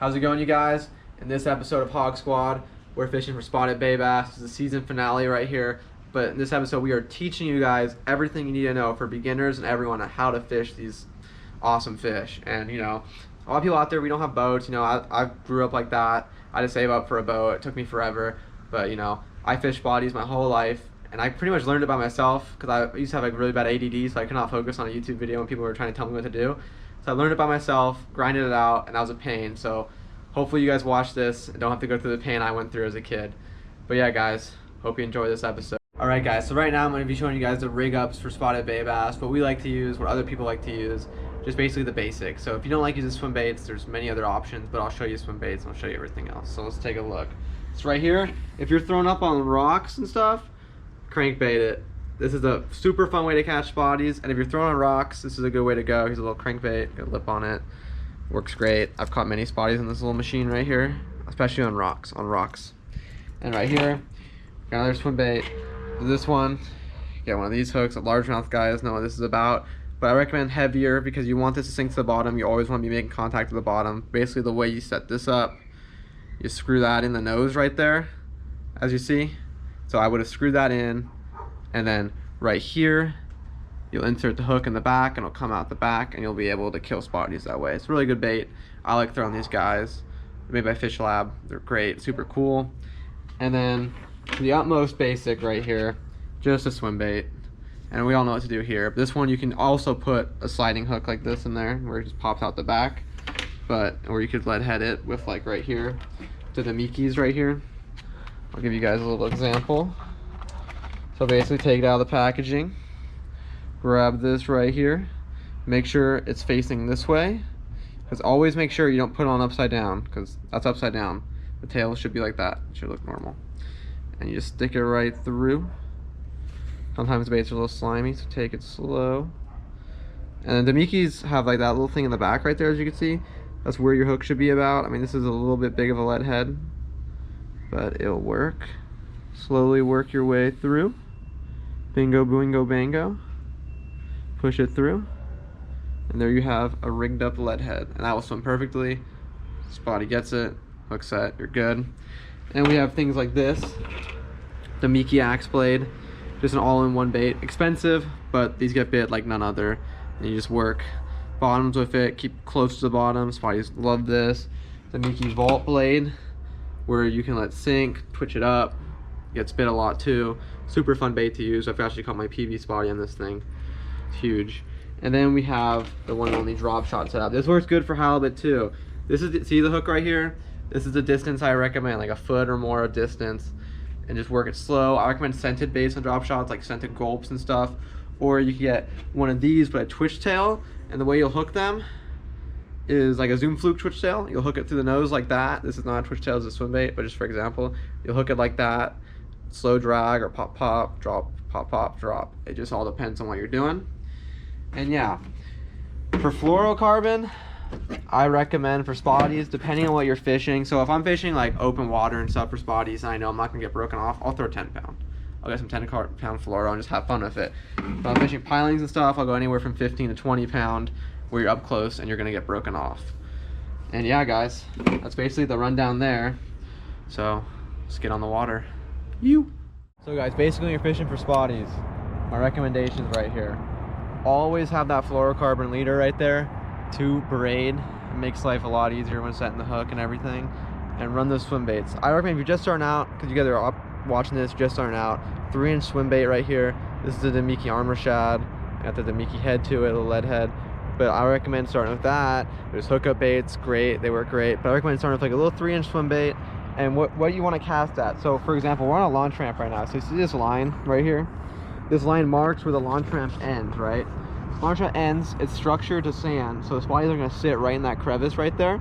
How's it going, you guys? In this episode of Hog Squad, we're fishing for spotted bay bass. This is the season finale right here. But in this episode, we are teaching you guys everything you need to know for beginners and everyone on how to fish these awesome fish. And you know, a lot of people out there, we don't have boats. You know, I grew up like that. I had to save up for a boat. It took me forever. But you know, I fished spotties my whole life. And I pretty much learned it by myself because I used to have like really bad ADD, so I could not focus on a YouTube video when people were trying to tell me what to do. So I learned it by myself, grinded it out, and that was a pain. So hopefully you guys watch this and don't have to go through the pain I went through as a kid. But yeah, guys, hope you enjoy this episode. Alright guys, so right now I'm going to be showing you guys the rig ups for spotted bay bass, what we like to use, what other people like to use, just basically the basics. So if you don't like using swim baits, there's many other options, but I'll show you swim baits and I'll show you everything else. So let's take a look. So right here, if you're throwing up on rocks and stuff, crankbait it. This is a super fun way to catch spotties, and if you're throwing on rocks, this is a good way to go. Here's a little crankbait, got a lip on it, works great. I've caught many spotties in this little machine right here, especially on rocks. And right here, got another swim bait. This one, get one of these hooks. Largemouth guys know what this is about, but I recommend heavier because you want this to sink to the bottom. You always want to be making contact with the bottom. Basically, the way you set this up, you screw that in the nose right there, as you see. So I would have screwed that in, and then right here, you'll insert the hook in the back and it'll come out the back and you'll be able to kill spotties that way. It's a really good bait. I like throwing these guys. They're made by Fish Lab. They're great, super cool. And then the utmost basic right here, just a swim bait. And we all know what to do here. This one you can also put a sliding hook like this in there where it just pops out the back. Or you could lead head it with like right here, the damikis right here. I'll give you guys a little example. So basically take it out of the packaging, grab this right here, make sure it's facing this way, because always make sure you don't put it on upside down, because that's upside down. The tail should be like that, it should look normal. And you just stick it right through. Sometimes the baits are a little slimy, so take it slow. And then the damikis have like that little thing in the back right there, as you can see. That's where your hook should be about. I mean, this is a little bit big of a lead head, but it'll work. Slowly work your way through. Bingo, boingo, bango. Push it through. And there you have a rigged up lead head. And that will swim perfectly. Spotty gets it. Hook set, you're good. And we have things like this. The damiki axe blade. Just an all-in-one bait. Expensive, but these get bit like none other. And you just work bottoms with it. Keep close to the bottom. Spotties love this. The damiki vault blade, where you can let sink, twitch it up, gets bit a lot too. Super fun bait to use. I've actually caught my PB spotty on this thing. It's huge. And then we have the one and only drop shot setup. This works good for halibut too. This is see the hook right here? This is the distance I recommend, like a foot or more of distance, and just work it slow. I recommend scented baits on drop shots, like scented gulps and stuff. Or you can get one of these but a twitch tail, and the way you'll hook them is like a zoom fluke twitch tail. You'll hook it through the nose like that. This is not a twitch tail, it's a swim bait, but just for example, you'll hook it like that, slow drag or pop pop, drop, pop pop, drop. It just all depends on what you're doing. And yeah, for fluorocarbon, I recommend for spotties, depending on what you're fishing. So if I'm fishing like open water and stuff for spotties, and I know I'm not gonna get broken off, I'll throw a 10 pound. I'll get some 10 pound fluoro and just have fun with it. If I'm fishing pilings and stuff, I'll go anywhere from 15 to 20 pound, where you're up close and you're gonna get broken off. And yeah, guys, that's basically the rundown there. So let's get on the water. So guys, basically when you're fishing for spotties, my recommendations right here. Always have that fluorocarbon leader right there to braid. It makes life a lot easier when setting the hook and everything. And run those swim baits. I recommend if you're just starting out, because you guys are up watching this, just starting out, 3-inch swim bait right here. This is the damiki armor shad. Got the damiki head to it, a lead head. But I recommend starting with that. There's hookup baits, great, they work great. But I recommend starting with like a little 3-inch swim bait and what you want to cast at. So for example, we're on a launch ramp right now. So you see this line right here? This line marks where the launch ramp ends, right? Launch ramp ends, it's structured to sand. So the spotties are gonna sit right in that crevice right there.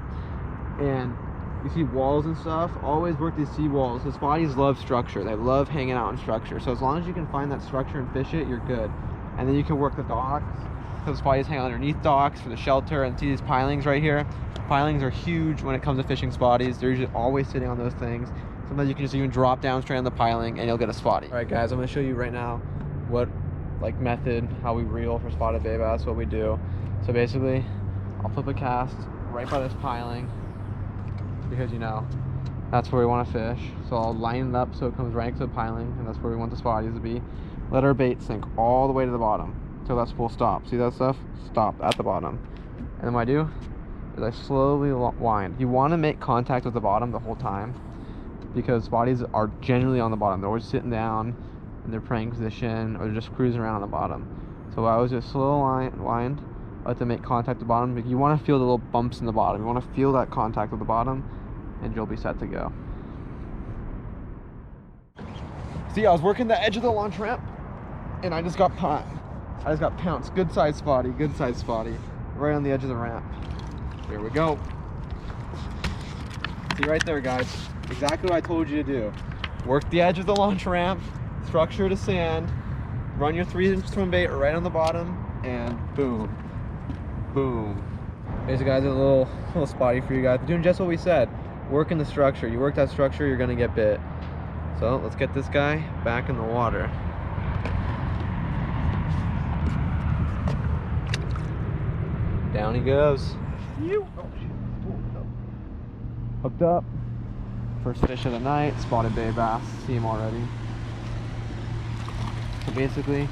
And you see walls and stuff, always work these seawalls. The spotties love structure. They love hanging out in structure. So as long as you can find that structure and fish it, you're good. And then you can work the docks. Because spotties hang underneath docks for the shelter. And see these pilings right here? Pilings are huge when it comes to fishing spotties. They're usually always sitting on those things. Sometimes you can just even drop down straight on the piling and you'll get a spotty. All right guys, I'm gonna show you right now what method, how we reel for spotted bay bass, what we do. So basically, I'll flip a cast right by this piling, because you know that's where we want to fish. So I'll line it up so it comes right next to the piling, and that's where we want the spotties to be. Let our bait sink all the way to the bottom until that spool stops. See that stuff? Stop at the bottom. And then what I do is I slowly wind. You want to make contact with the bottom the whole time because spotties are generally on the bottom. They're always sitting down in their praying position or they're just cruising around on the bottom. So I always just slow wind, let them make contact with the bottom. You want to feel the little bumps in the bottom. You want to feel that contact with the bottom, and you'll be set to go. See, I was working the edge of the launch ramp, and I just got pounced. Good size spotty, right on the edge of the ramp. Here we go. See right there, guys. Exactly what I told you to do. Work the edge of the launch ramp, structure to sand, run your 3-inch swim bait right on the bottom, and boom, boom. Basically, guys, a little spotty for you guys. Doing just what we said. Working the structure. You work that structure, you're gonna get bit. So let's get this guy back in the water. Down he goes. Hooked up. First fish of the night, spotted bay bass. See him already. So basically,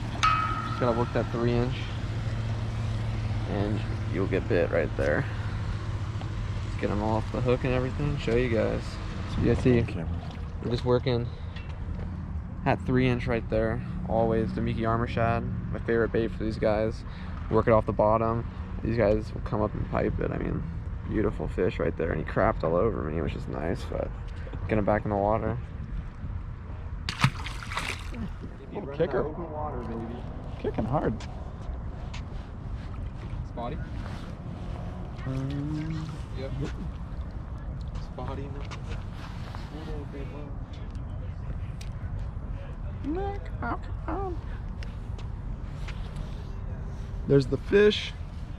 just gotta work that 3-inch, and you'll get bit right there. Let's get them all off the hook and everything. Show you guys. So you guys see, we're just working that 3-inch right there. Always damiki armor shad, my favorite bait for these guys. Work it off the bottom. These guys will come up and pipe it. I mean, beautiful fish right there, and he crapped all over me, which is nice. But get him back in the water. Kicker. Open water, baby. Kicking hard. Spotty? Yep. Spotty. There's the fish.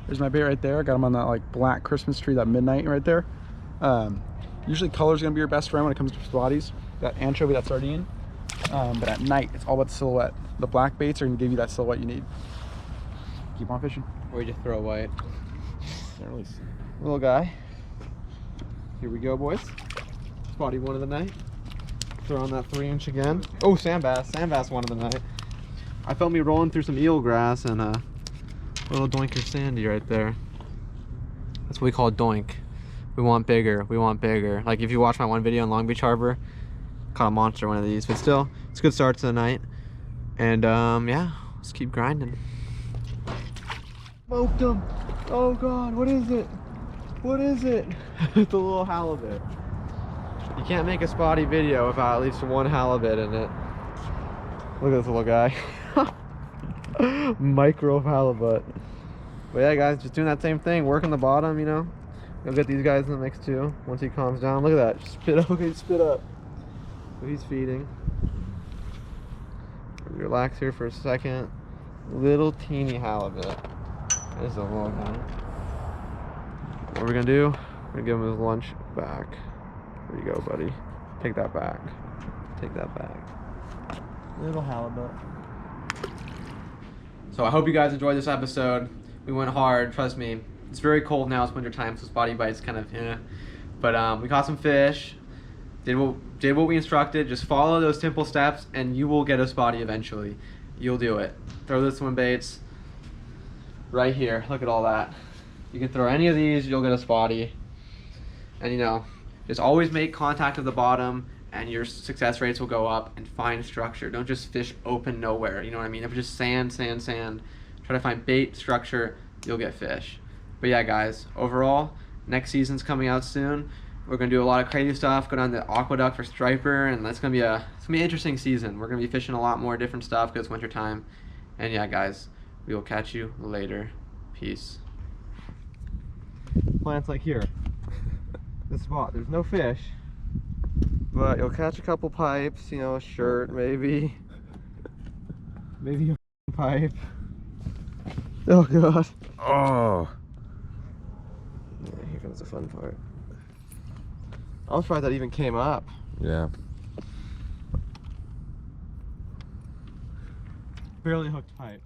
There's my bait right there. I got him on that like black Christmas tree, that midnight right there. Usually color's gonna be your best friend when it comes to spotties. That anchovy, that sardine. But at night, it's all about the silhouette. The black baits are gonna give you that silhouette you need. Keep on fishing. Or you just throw white. Can't really see. Little guy. Here we go, boys. Spotty one of the night. Throw on that 3-inch again. Oh, sand bass. Sand bass one of the night. I felt me rolling through some eel grass and a little doinker sandy right there. That's what we call doink. We want bigger. We want bigger. Like if you watch my one video on Long Beach Harbor, caught a monster one of these. But still, it's a good start to the night. And yeah, let's keep grinding. Smoked him. Oh God, what is it? What is it? It's a little halibut. You can't make a spotty video without at least one halibut in it. Look at this little guy. Micro halibut. But yeah, guys, just doing that same thing, working the bottom, you know. You'll get these guys in the mix too once he calms down. Look at that, just spit up. Okay, spit up. So he's feeding. Relax here for a second. Little teeny halibut. There's a little guy. What we're gonna do? We're gonna give him his lunch back. There you go, buddy. Take that back. Take that back. Little halibut. So I hope you guys enjoyed this episode. We went hard, trust me. It's very cold now, it's winter time, so spotty bites kind of, But we caught some fish. Did what we instructed. Just follow those simple steps and you will get a spotty eventually. You'll do it. Throw the swim baits right here. Look at all that. You can throw any of these, you'll get a spotty. And just always make contact at the bottom and your success rates will go up, and find structure. Don't just fish open nowhere, you know what I mean? If it's just sand, sand, sand, try to find bait, structure, you'll get fish. But yeah, guys, overall, next season's coming out soon. We're gonna do a lot of crazy stuff, go down the aqueduct for striper, and that's gonna be an interesting season. We're gonna be fishing a lot more different stuff because it's winter time. And yeah, guys, we will catch you later. Peace. Plants like here. This spot, there's no fish, but you'll catch a couple pipes, a shirt maybe. Maybe a pipe. Oh God. Oh. Yeah, here comes the fun part. I was surprised that even came up. Yeah. Barely hooked pipe.